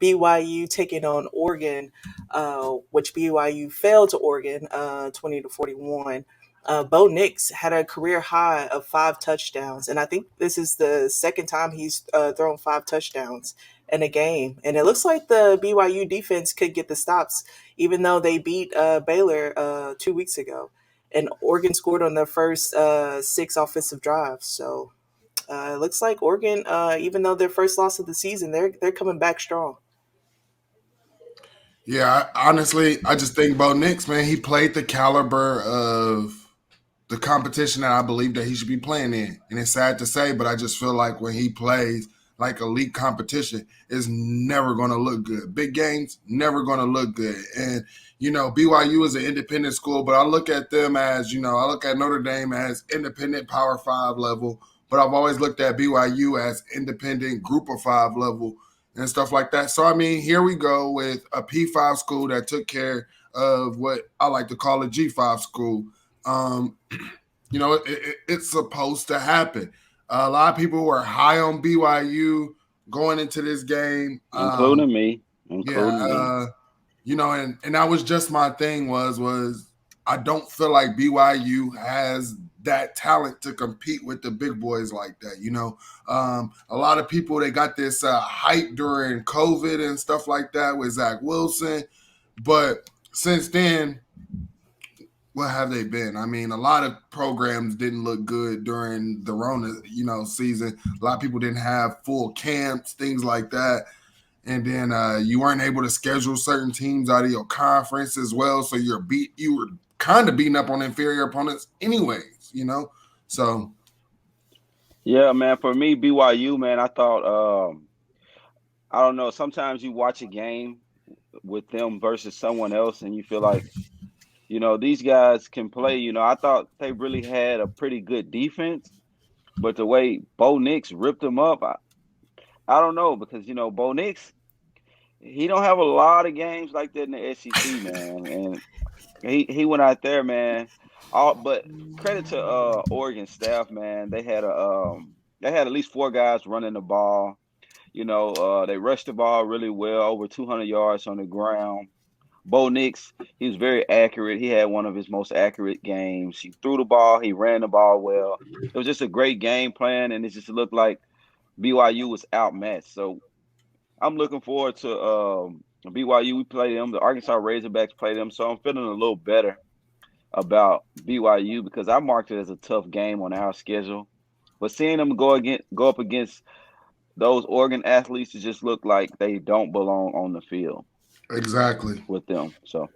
BYU taking on Oregon, which BYU failed to Oregon 20-41. Bo Nix had a career high of 5 touchdowns, and I think this is the second time he's thrown 5 touchdowns in a game. And it looks like the BYU defense could get the stops, even though they beat Baylor 2 weeks ago. And Oregon scored on their first 6 offensive drives. So it looks like Oregon, even though their first loss of the season, they're coming back strong. Yeah, honestly, I just think Bo Nix, man, he played the caliber of the competition that I believe that he should be playing in. And it's sad to say, but I just feel like when he plays like elite competition, it's never going to look good. Big games, never going to look good. And, BYU is an independent school, but I look at them as, I look at Notre Dame as independent Power 5 level, but I've always looked at BYU as independent Group of 5 level and stuff like that. So, I mean, here we go with a P5 school that took care of what I like to call a G5 school. It's supposed to happen. A lot of people were high on BYU going into this game, including me. And that was just my thing. Was I don't feel like BYU has that talent to compete with the big boys like that. A lot of people, they got this hype during COVID and stuff like that with Zach Wilson, but since then, what have they been? I mean, a lot of programs didn't look good during the Rona, season. A lot of people didn't have full camps, things like that. And then you weren't able to schedule certain teams out of your conference as well. So you were kind of beating up on inferior opponents anyways, So. Yeah, man, for me, BYU, man, I thought, I don't know, sometimes you watch a game with them versus someone else and you feel like, these guys can play. I thought they really had a pretty good defense, but the way Bo Nix ripped them up, I don't know, because, Bo Nix, he don't have a lot of games like that in the SEC, man. And he went out there, man. But credit to Oregon staff, man. They had at least 4 guys running the ball. They rushed the ball really well, over 200 yards on the ground. Bo Nix, he was very accurate. He had one of his most accurate games. He threw the ball. He ran the ball well. It was just a great game plan, and it just looked like BYU was outmatched. So I'm looking forward to BYU. We play them. The Arkansas Razorbacks play them. So I'm feeling a little better about BYU because I marked it as a tough game on our schedule. But seeing them go up against those Oregon athletes, it just looked like they don't belong on the field. Exactly. With them. So